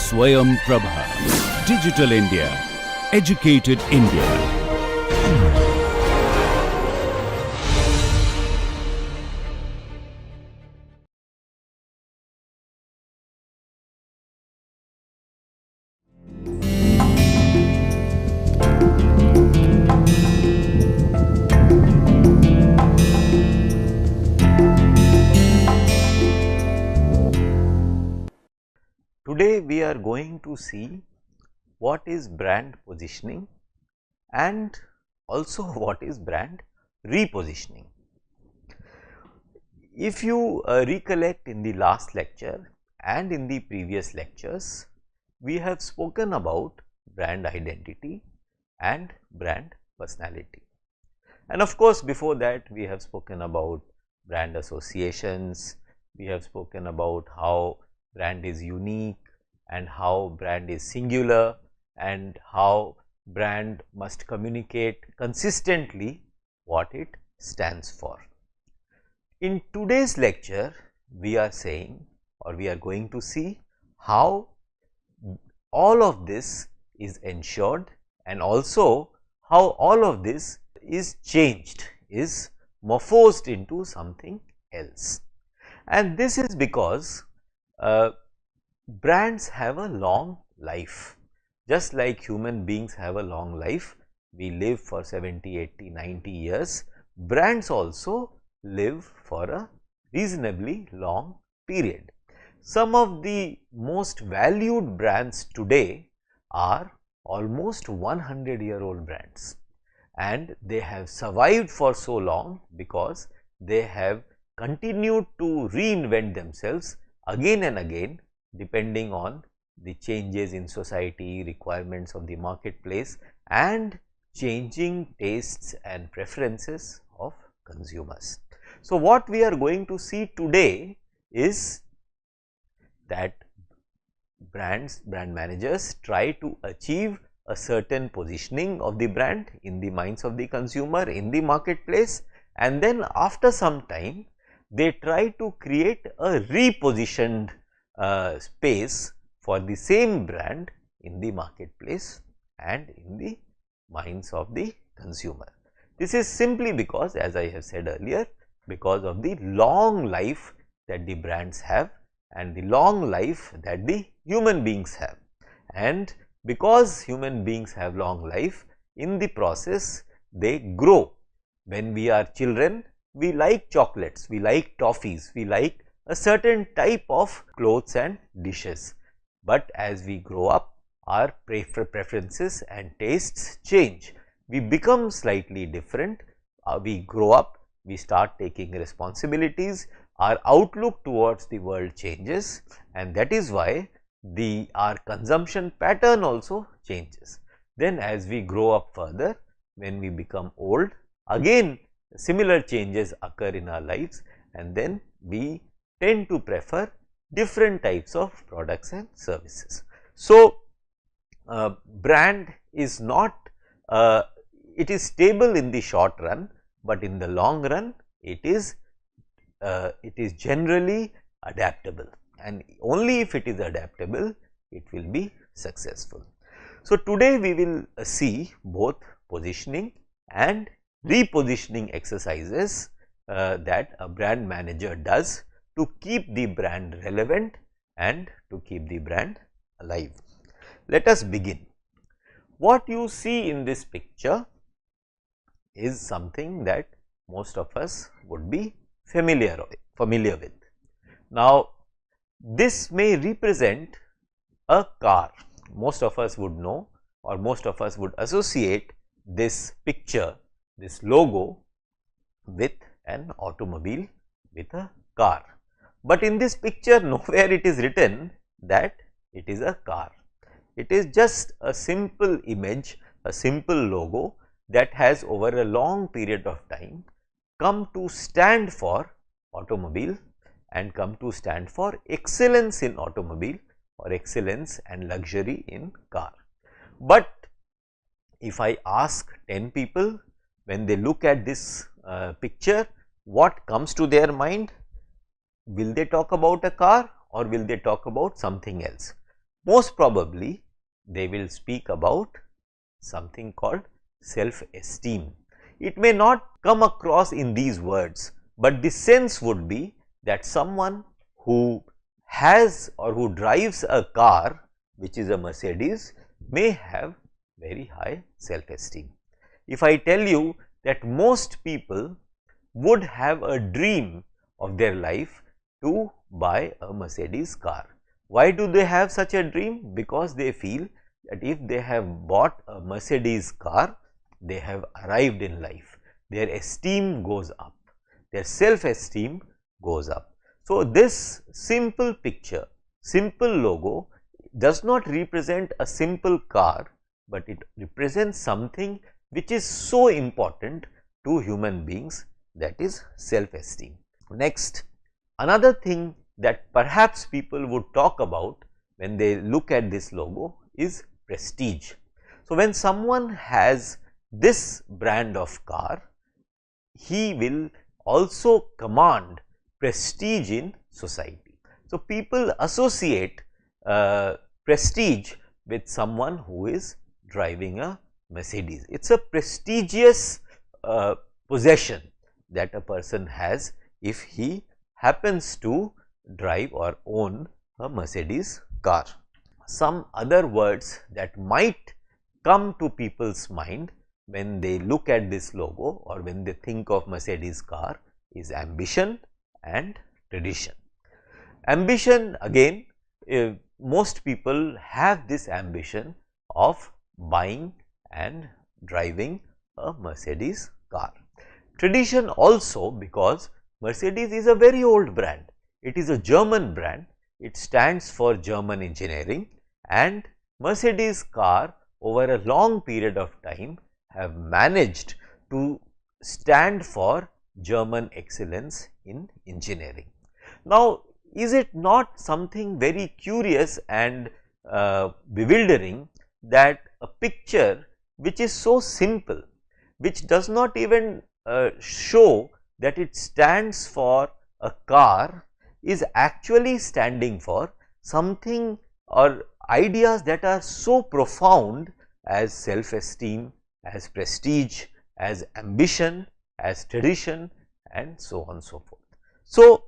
Swayam Prabha. Digital India. Educated India. Today we are going to see what is brand positioning and also what is brand repositioning. If you recollect, in the last lecture and in the previous lectures, we have spoken about brand identity and brand personality. And of course, before that we have spoken about brand associations, we have spoken about how brand is unique and how brand is singular and how brand must communicate consistently what it stands for. In today's lecture, we are saying, or we are going to see how all of this is ensured and also how all of this is changed, is morphosed into something else. And this is because brands have a long life. Just like human beings have a long life, we live for 70, 80, 90 years, brands also live for a reasonably long period. Some of the most valued brands today are almost 100-year-old brands, and they have survived for so long because they have continued to reinvent themselves again and again, depending on the changes in society, requirements of the marketplace and changing tastes and preferences of consumers. So, what we are going to see today is that brand managers try to achieve a certain positioning of the brand in the minds of the consumer in the marketplace, and then after some time they try to create a repositioned space for the same brand in the marketplace and in the minds of the consumer. This is simply because, as I have said earlier, because of the long life that the brands have and the long life that the human beings have. And because human beings have long life, in the process they grow. When we are children, we like chocolates, we like toffees, we like a certain type of clothes and dishes. But as we grow up, our preferences and tastes change. We become slightly different, we grow up, we start taking responsibilities, our outlook towards the world changes, and that is why our consumption pattern also changes. Then as we grow up further, when we become old, again similar changes occur in our lives, and then we tend to prefer different types of products and services. So, brand is not, it is stable in the short run, but in the long run it is generally adaptable, and only if it is adaptable it will be successful. So, today we will see both positioning and repositioning exercises that a brand manager does to keep the brand relevant and to keep the brand alive. Let us begin. What you see in this picture is something that most of us would be familiar with. Now, this may represent a car. Most of us would know, or most of us would associate this picture, this logo, with an automobile, with a car. But in this picture, nowhere it is written that it is a car. It is just a simple image, a simple logo that has over a long period of time come to stand for automobile and come to stand for excellence in automobile or excellence and luxury in car. But if I ask 10 people, when they look at this picture, what comes to their mind? Will they talk about a car or will they talk about something else? most probably they will speak about something called self-esteem. It may not come across in these words, but the sense would be that someone who has or who drives a car which is a Mercedes may have very high self-esteem. If I tell you that most people would have a dream of their life to buy a Mercedes car. Why do they have such a dream? Because they feel that if they have bought a Mercedes car, they have arrived in life. Their esteem goes up, their self-esteem goes up. So, this simple picture, simple logo does not represent a simple car, but it represents something which is so important to human beings, that is self-esteem. Next, another thing that perhaps people would talk about when they look at this logo is prestige. So, when someone has this brand of car, he will also command prestige in society. So, people associate prestige with someone who is driving a Mercedes. It is a prestigious possession that a person has if he happens to drive or own a Mercedes car. Some other words that might come to people's mind when they look at this logo or when they think of Mercedes car is ambition and tradition. Ambition, again, most people have this ambition of buying and driving a Mercedes car. Tradition also, because Mercedes is a very old brand. It is a German brand. It stands for German engineering, and Mercedes car over a long period of time have managed to stand for German excellence in engineering. Now, is it not something very curious and bewildering that a picture which is so simple, which does not even show that it stands for a car, is actually standing for something or ideas that are so profound as self-esteem, as prestige, as ambition, as tradition, and so on and so forth. So,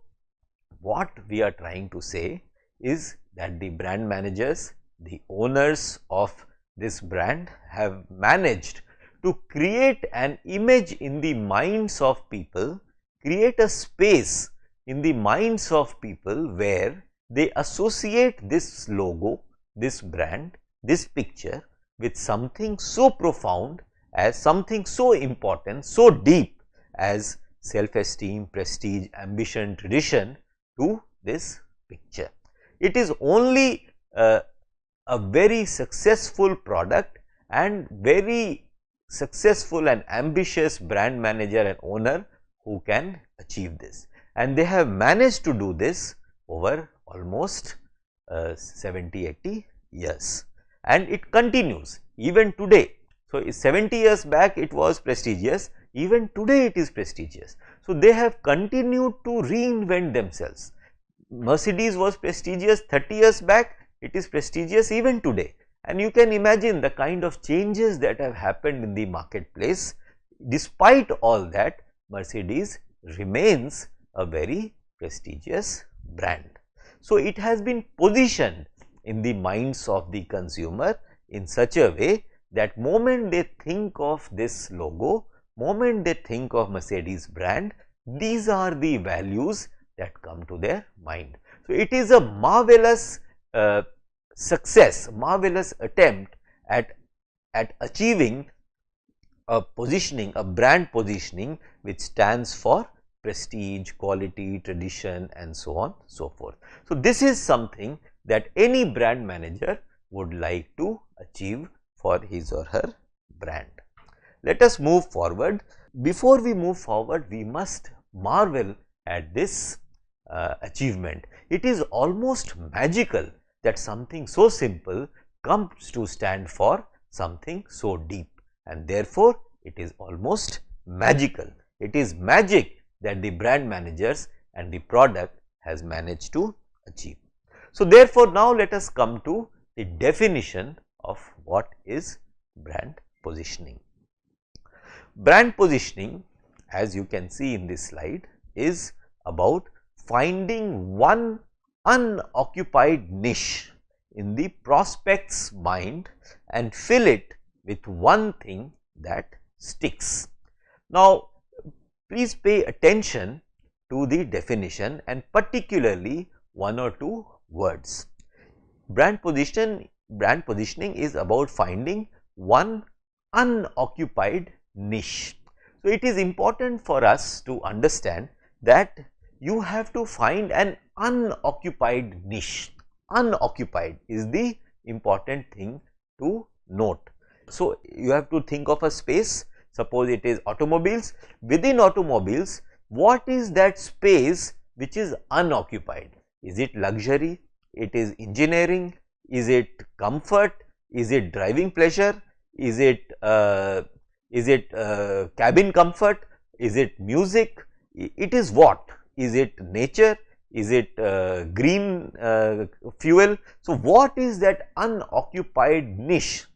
what we are trying to say is that the brand managers, the owners of this brand have managed to create an image in the minds of people, create a space in the minds of people where they associate this logo, this brand, this picture with something so profound, as something so important, so deep as self-esteem, prestige, ambition, tradition to this picture. It is only a very successful product and very successful and ambitious brand manager and owner who can achieve this, and they have managed to do this over almost 70-80 years, and it continues even today. So, 70 years back it was prestigious, even today it is prestigious. So, they have continued to reinvent themselves. Mercedes was prestigious 30 years back, it is prestigious even today, and you can imagine the kind of changes that have happened in the marketplace. Despite all that, Mercedes remains a very prestigious brand. So, it has been positioned in the minds of the consumer in such a way that moment they think of this logo, moment they think of Mercedes brand, these are the values that come to their mind. So, it is a marvelous success, marvelous attempt at achieving a positioning, a brand positioning which stands for prestige, quality, tradition, and so on, so forth. So, this is something that any brand manager would like to achieve for his or her brand. Let us move forward. Before we move forward, we must marvel at this achievement. It is almost magical that something so simple comes to stand for something so deep, and therefore, it is almost magical. It is magic that the brand managers and the product has managed to achieve. So, therefore, now let us come to the definition of what is brand positioning. Brand positioning, as you can see in this slide, is about finding one unoccupied niche in the prospect's mind and fill it with one thing that sticks. Now, please pay attention to the definition and particularly one or two words. Brand positioning is about finding one unoccupied niche. So, it is important for us to understand that you have to find an unoccupied niche. Unoccupied is the important thing to note. So, you have to think of a space. Suppose it is automobiles. Within automobiles, what is that space which is unoccupied? Is it luxury? It is engineering? Is it comfort? Is it driving pleasure? Is it cabin comfort? Is it music? It is what? Is it nature? Is it green fuel? So, what is that unoccupied niche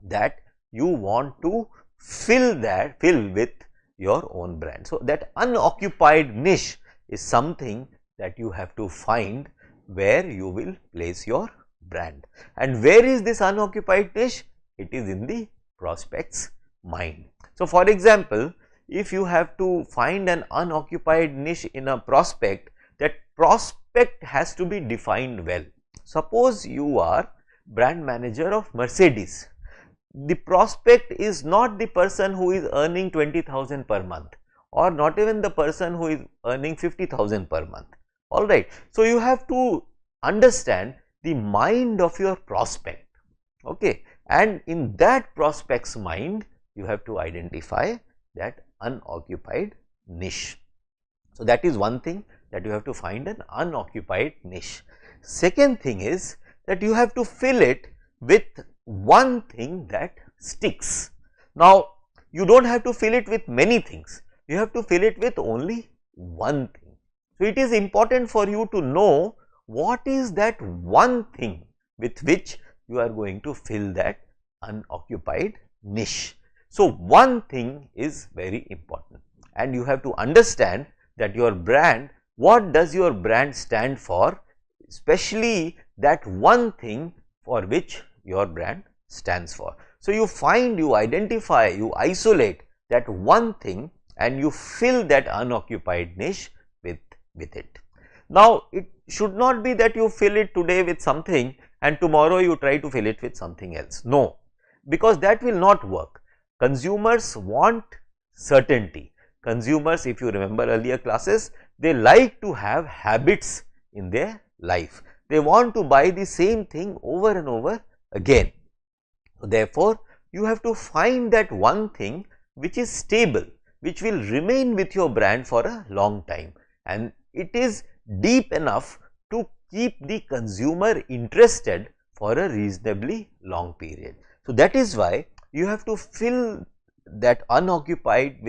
that you want to fill with your own brand? So, that unoccupied niche is something that you have to find where you will place your brand. And where is this unoccupied niche? It is in the prospect's mind. So, for example, if you have to find an unoccupied niche in a prospect, that prospect has to be defined well. Suppose you are brand manager of Mercedes. The prospect is not the person who is earning 20,000 per month, or not even the person who is earning 50,000 per month. Alright. So, you have to understand the mind of your prospect, okay, and in that prospect's mind you have to identify that unoccupied niche. So, that is one thing, that you have to find an unoccupied niche. Second thing is that you have to fill it with one thing that sticks. Now, you do not have to fill it with many things, you have to fill it with only one thing. So, it is important for you to know what is that one thing with which you are going to fill that unoccupied niche. So, one thing is very important, and you have to understand that your brand, what does your brand stand for, especially that one thing for which your brand stands for. So, you find, you identify, you isolate that one thing and you fill that unoccupied niche with it. Now, it should not be that you fill it today with something and tomorrow you try to fill it with something else. No, because that will not work. Consumers want certainty. Consumers, if you remember earlier classes, they like to have habits in their life. They want to buy the same thing over and over again. Therefore, you have to find that one thing which is stable, which will remain with your brand for a long time, and it is deep enough to keep the consumer interested for a reasonably long period. So, that is why you have to fill that unoccupied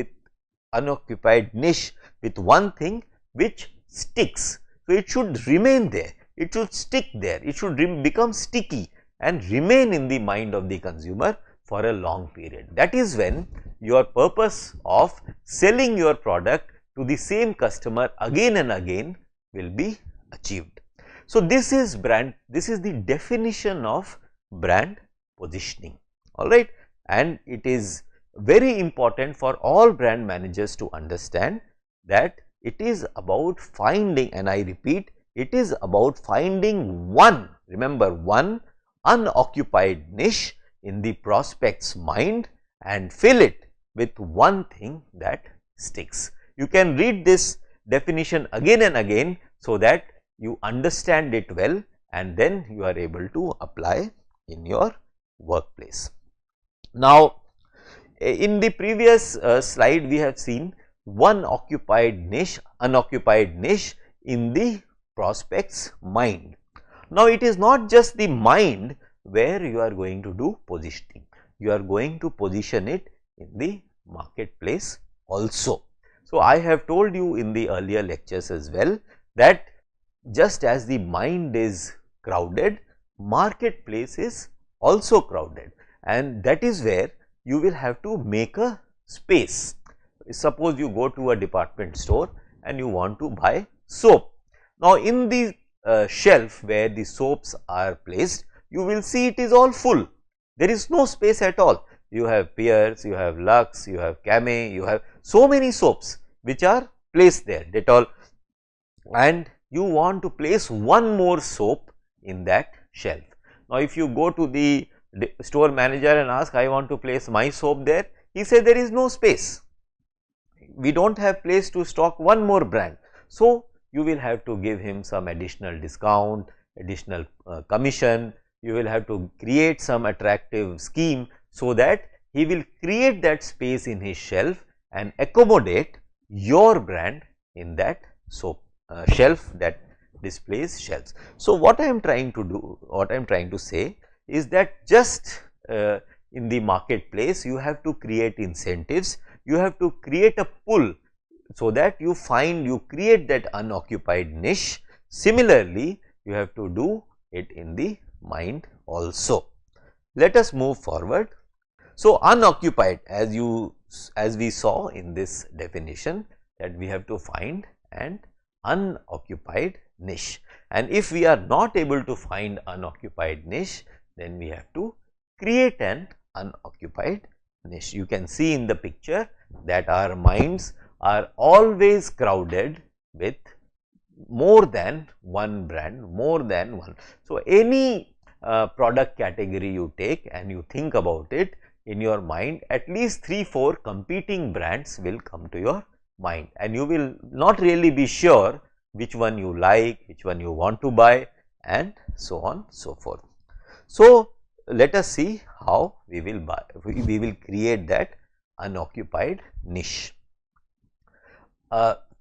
niche with one thing which sticks. So, it should remain there, it should stick there, it should become sticky and remain in the mind of the consumer for a long period. That is when your purpose of selling your product to the same customer again and again will be achieved. So, this is the definition of brand positioning, alright, and it is very important for all brand managers to understand that it is about finding, and I repeat, it is about finding one, remember, one unoccupied niche in the prospect's mind and fill it with one thing that sticks. You can read this definition again and again so that you understand it well, and then you are able to apply in your workplace. Now, in the previous slide we have seen one unoccupied niche in the prospect's mind. Now, it is not just the mind where you are going to do positioning, you are going to position it in the marketplace also. So, I have told you in the earlier lectures as well that just as the mind is crowded, marketplace is also crowded, and that is where you will have to make a space. Suppose you go to a department store and you want to buy soap. Now, in the shelf where the soaps are placed, you will see it is all full. There is no space at all. You have Pears, you have Lux, you have Camay, you have so many soaps which are placed there, Dettol, and you want to place one more soap in that shelf. Now, if you go to the store manager and ask, I want to place my soap there, he said there is no space. We do not have place to stock one more brand. So, you will have to give him some additional discount, additional commission. You will have to create some attractive scheme, so that he will create that space in his shelf and accommodate your brand in that soap shelf that displays shelves. So, what I am trying to do, what I am trying to say is that just in the marketplace you have to create incentives, you have to create a pull, so that you create that unoccupied niche. Similarly, you have to do it in the mind also. Let us move forward. So, unoccupied, as we saw in this definition, that we have to find an unoccupied niche, and if we are not able to find unoccupied niche, then we have to create an unoccupied niche. You can see in the picture that our minds are always crowded with more than one brand, more than one. So, any product category you take and you think about it, in your mind at least 3-4 competing brands will come to your mind, and you will not really be sure which one you like, which one you want to buy, and so on so forth. So, let us see how we will create that unoccupied niche.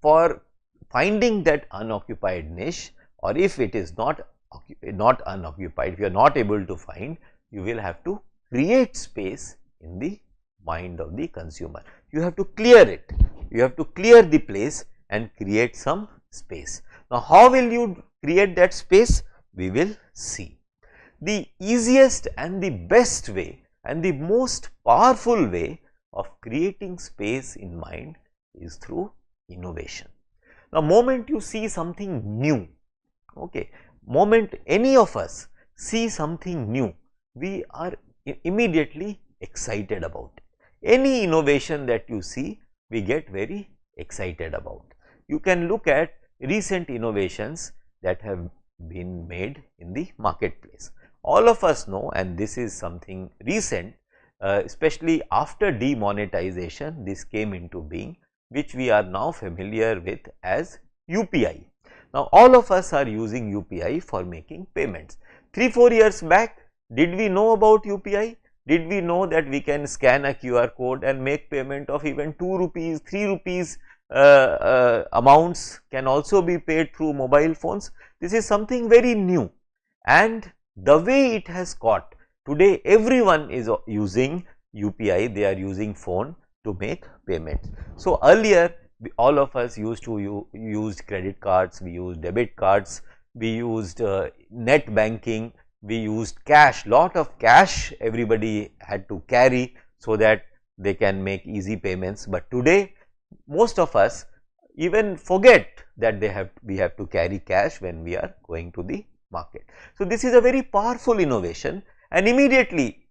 For finding that unoccupied niche, or if it is not unoccupied, if you are not able to find, you will have to create space in the mind of the consumer. You have to clear it, you have to clear the place and create some space. Now, how will you create that space? We will see. The easiest and the best way and the most powerful way of creating space in mind is through innovation. Now, moment you see something new, okay, moment any of us see something new, we are immediately excited about it. Any innovation that you see, we get very excited about. You can look at recent innovations that have been made in the marketplace. All of us know, and this is something recent, especially after demonetization, this came into being, which we are now familiar with as UPI. Now, all of us are using UPI for making payments. 3-4 years back, did we know about UPI? Did we know that we can scan a QR code and make payment of even 2 rupees, 3 rupees amounts can also be paid through mobile phones? This is something very new, and the way it has got, today everyone is using UPI, they are using phone to make payments. So, earlier all of us used to use credit cards, we used debit cards, we used net banking, we used cash, lot of cash everybody had to carry so that they can make easy payments. But today most of us even forget that we have to carry cash when we are going to the market. So, this is a very powerful innovation, and immediately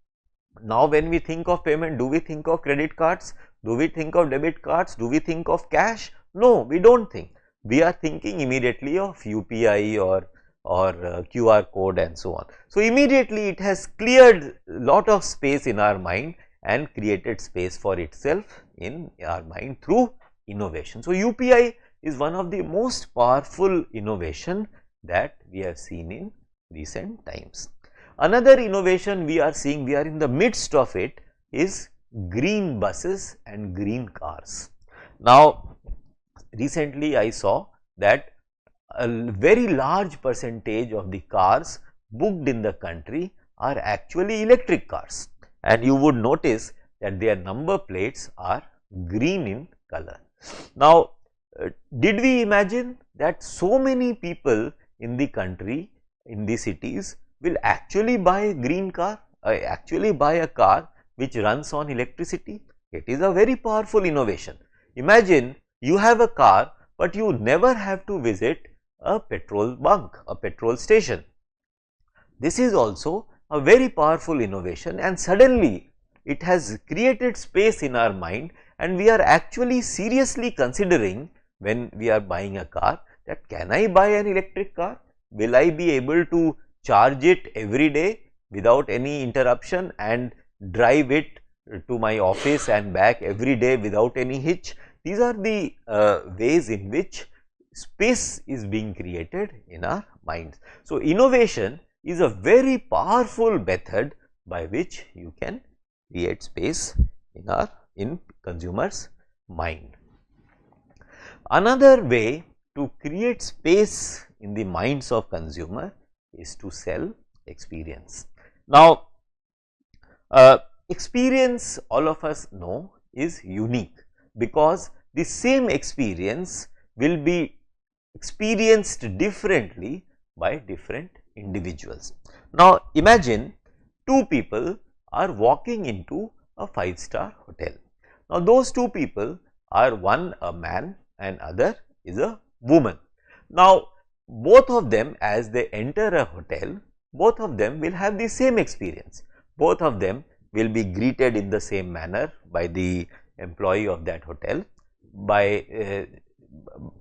now when we think of payment, do we think of credit cards? Do we think of debit cards? Do we think of cash? No, we do not think. We are thinking immediately of UPI or QR code and so on. So, immediately it has cleared lot of space in our mind and created space for itself in our mind through innovation. So, UPI is one of the most powerful innovation that we have seen in recent times. Another innovation we are seeing, we are in the midst of it, is green buses and green cars. Now, recently I saw that a very large percentage of the cars booked in the country are actually electric cars, and you would notice that their number plates are green in color. Now, did we imagine that so many people in the country, in the cities, will actually buy a green car, actually buy a car which runs on electricity. It is a very powerful innovation. Imagine you have a car, but you never have to visit a petrol bunk, a petrol station. This is also a very powerful innovation, and suddenly it has created space in our mind, and we are actually seriously considering when we are buying a car that can I buy an electric car? Will I be able to charge it every day without any interruption and drive it to my office and back every day without any hitch? These are the ways in which space is being created in our minds. So, innovation is a very powerful method by which you can create space in consumers' mind. Another way to create space in the minds of consumer is to sell experience. Now, experience, all of us know, is unique because the same experience will be experienced differently by different individuals. Now, imagine two people are walking into a 5-star hotel. Now, those two people are, one a man and other is a woman. Now, both of them, as they enter a hotel, both of them will have the same experience. Both of them will be greeted in the same manner by the employee of that hotel,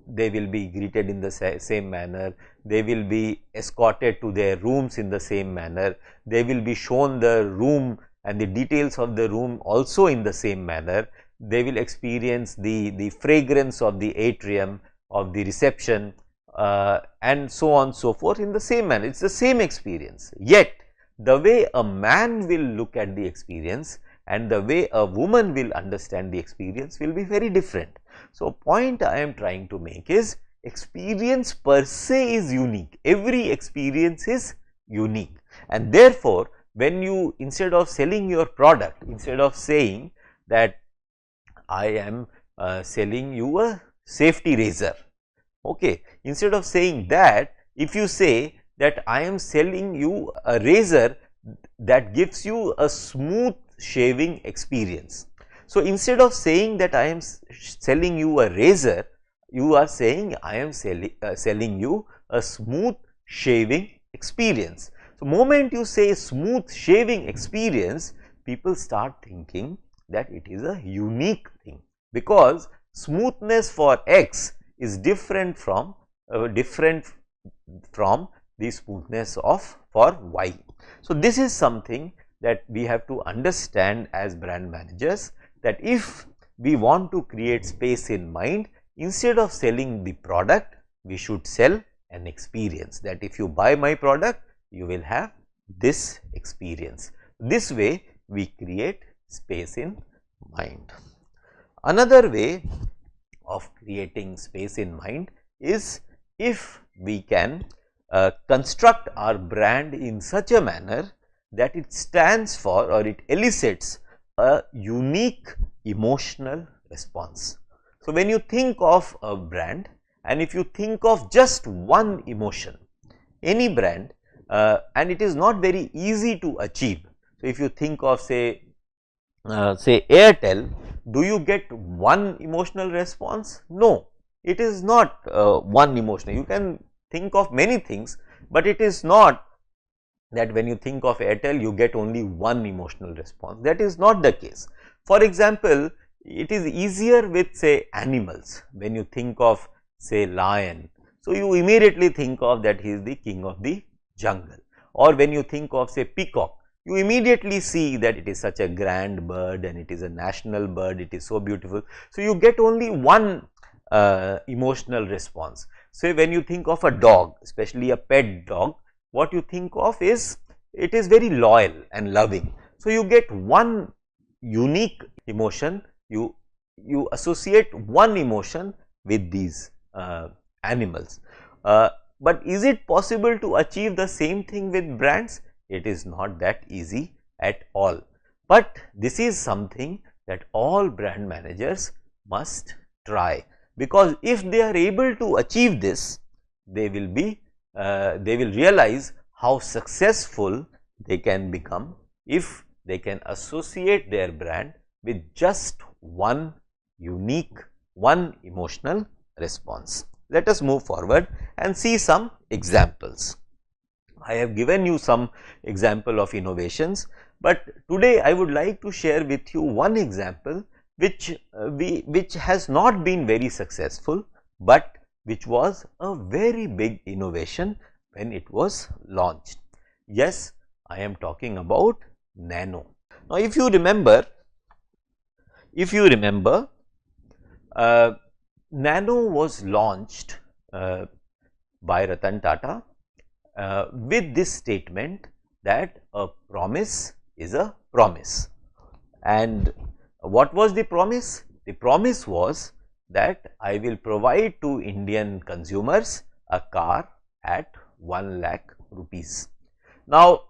they will be greeted in the same manner, they will be escorted to their rooms in the same manner, they will be shown the room and the details of the room also in the same manner, they will experience the fragrance of the atrium, of the reception, and so on so forth in the same manner. It is the same experience, yet the way a man will look at the experience and the way a woman will understand the experience will be very different. So, point I am trying to make is, experience per se is unique, every experience is unique, and therefore, when you, instead of selling your product, instead of saying that I am selling you a safety razor, okay, instead of saying that, if you say that I am selling you a razor that gives you a smooth shaving experience. So, instead of saying that I am selling you a razor, you are saying I am selling you a smooth shaving experience. So, moment you say smooth shaving experience, people start thinking that it is a unique thing, because smoothness for X is different from the smoothness for Y. So, this is something that we have to understand as brand managers, that if we want to create space in mind, instead of selling the product, we should sell an experience, that if you buy my product, you will have this experience. This way we create space in mind. Another way of creating space in mind is if we can construct our brand in such a manner that it stands for, or it elicits, a unique emotional response. So, when you think of a brand, and if you think of just one emotion, any brand, and it is not very easy to achieve. So, if you think of say Airtel, do you get one emotional response? No, it is not one emotional. You can think of many things, but it is not that when you think of Airtel, you get only one emotional response. That is not the case. For example, it is easier with say animals. When you think of say lion, so you immediately think of that he is the king of the jungle, or when you think of say peacock, you immediately see that it is such a grand bird and it is a national bird, it is so beautiful. So, you get only one emotional response. So, when you think of a dog, especially a pet dog, what you think of is it is very loyal and loving. So, you get one unique emotion, you associate one emotion with these animals. But is it possible to achieve the same thing with brands? It is not that easy at all. But this is something that all brand managers must try, because if they are able to achieve this, they will realize how successful they can become if they can associate their brand with just one unique, one emotional response. Let us move forward and see some examples. I have given you some example of innovations, but today I would like to share with you one example which has not been very successful, but which was a very big innovation when it was launched. Yes, I am talking about nano. Now, if you remember, uh, nano was launched by Ratan Tata with this statement that a promise is a promise. And what was the promise? The promise was that I will provide to Indian consumers a car at 1 lakh rupees. Now,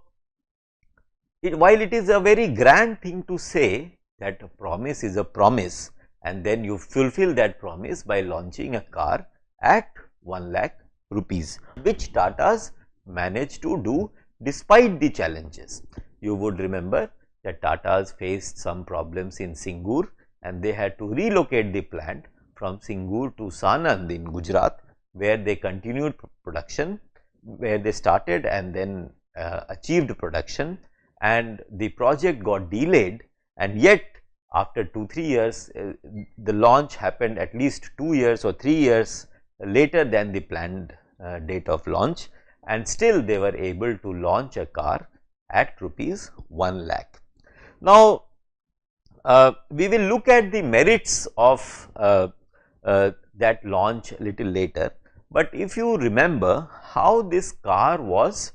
while it is a very grand thing to say that a promise is a promise, and then you fulfill that promise by launching a car at 1 lakh rupees, which Tatas managed to do despite the challenges. You would remember that Tatas faced some problems in Singur, and they had to relocate the plant from Singur to Sanand in Gujarat, where they continued production, where they started and then achieved production, and the project got delayed, and yet after 2-3 years the launch happened at least 2 years or 3 years later than the planned date of launch, and still they were able to launch a car at rupees 1 lakh. Now, we will look at the merits of that launch a little later, but if you remember how this car was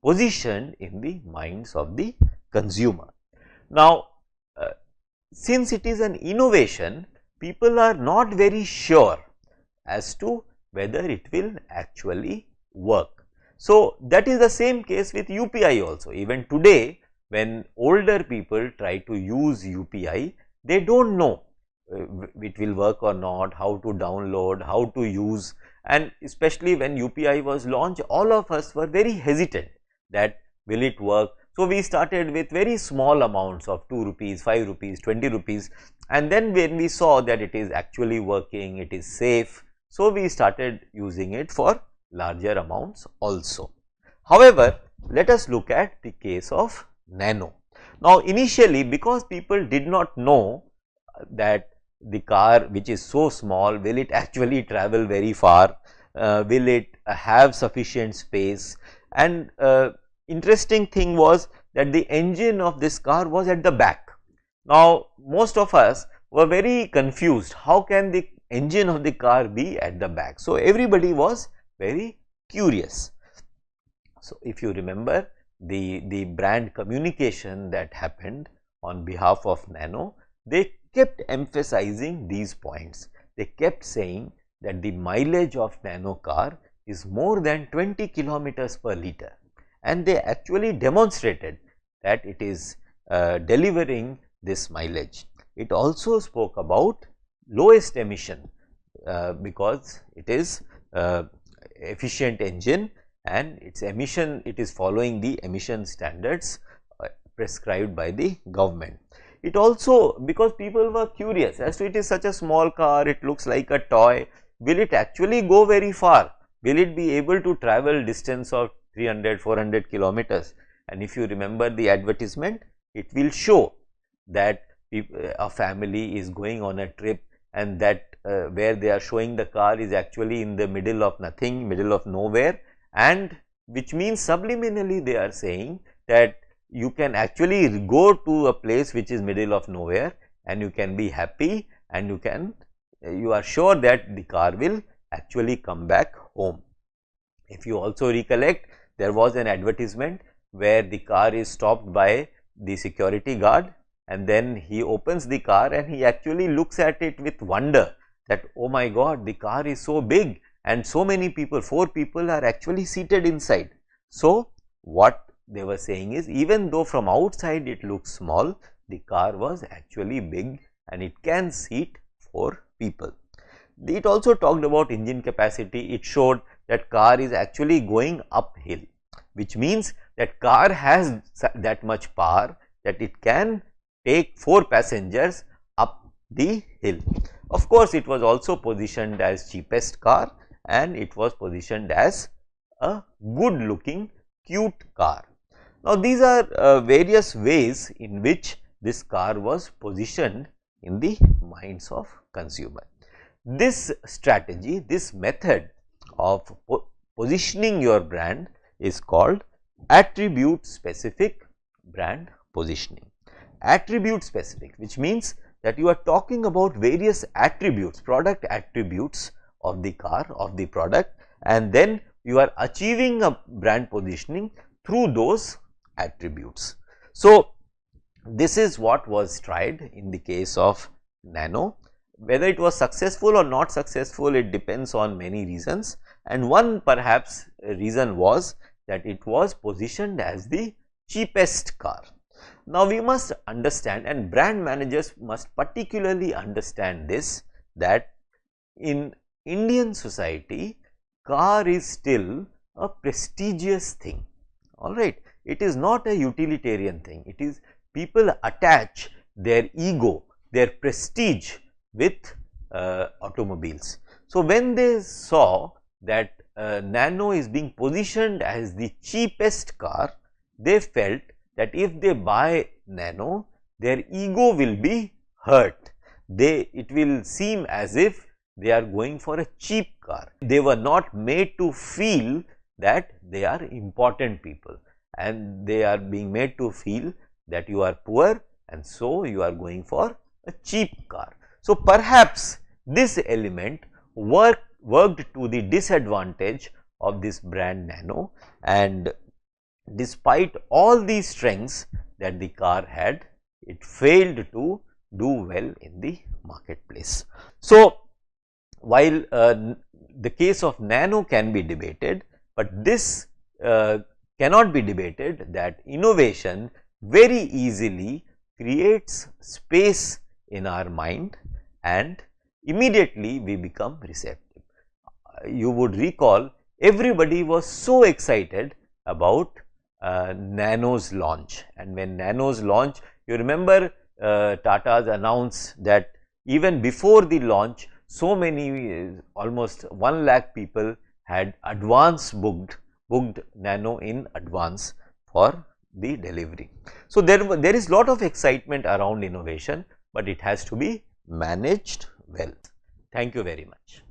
positioned in the minds of the consumer. Now, since it is an innovation, people are not very sure as to whether it will actually work. So, that is the same case with UPI also. Even today, when older people try to use UPI, they do not know it will work or not, how to download, how to use, and especially when UPI was launched, all of us were very hesitant that will it work. So, we started with very small amounts of 2 rupees, 5 rupees, 20 rupees, and then when we saw that it is actually working, it is safe, so we started using it for larger amounts also. However, let us look at the case of nano. Now, initially, because people did not know that the car which is so small, will it actually travel very far, will it have sufficient space, and interesting thing was that the engine of this car was at the back. Now, most of us were very confused, how can the engine of the car be at the back? So, everybody was very curious. So, if you remember the brand communication that happened on behalf of Nano, they kept emphasizing these points. They kept saying that the mileage of Nano car is more than 20 kilometers per liter, and they actually demonstrated that it is delivering this mileage. It also spoke about lowest emission because it is efficient engine, and its emission, it is following the emission standards prescribed by the government. It also, because people were curious as to it is such a small car, it looks like a toy, will it actually go very far, will it be able to travel distance of 300-400 kilometers? And if you remember the advertisement, it will show that a family is going on a trip, and that where they are showing the car is actually in the middle of nothing, middle of nowhere, and which means subliminally they are saying that you can actually go to a place which is middle of nowhere and you can be happy, and you are sure that the car will actually come back home. If you also recollect, there was an advertisement where the car is stopped by the security guard, and then he opens the car and he actually looks at it with wonder that, oh my God, the car is so big and so many people, 4 people are actually seated inside. So, what they were saying is, even though from outside it looks small, the car was actually big and it can seat 4 people. It also talked about engine capacity. It showed that car is actually going uphill, which means that car has that much power that it can take 4 passengers up the hill. Of course, it was also positioned as cheapest car and it was positioned as a good looking cute car. Now, these are various ways in which this car was positioned in the minds of consumer. This strategy, this method of positioning your brand is called attribute specific brand positioning. Attribute specific, which means that you are talking about various attributes, product attributes of the car, of the product, and then you are achieving a brand positioning through those attributes. So, this is what was tried in the case of Nano. Whether it was successful or not successful, it depends on many reasons, and one perhaps reason was that it was positioned as the cheapest car. Now, we must understand, and brand managers must particularly understand this, that in Indian society, car is still a prestigious thing, alright. It is not a utilitarian thing, it is people attach their ego, their prestige with automobiles. So, when they saw that Nano is being positioned as the cheapest car, they felt that if they buy Nano, their ego will be hurt. It will seem as if they are going for a cheap car. They were not made to feel that they are important people, and they are being made to feel that you are poor and so you are going for a cheap car. So, perhaps this element worked to the disadvantage of this brand Nano, and despite all these strengths that the car had, it failed to do well in the marketplace. So, while the case of Nano can be debated, but this cannot be debated that innovation very easily creates space in our mind and immediately we become receptive. You would recall everybody was so excited about Nano's launch, and when Nano's launch, you remember Tata's announced that even before the launch, so many almost 1 lakh people had booked Nano in advance for the delivery. So, there is lot of excitement around innovation, but it has to be managed well. Thank you very much.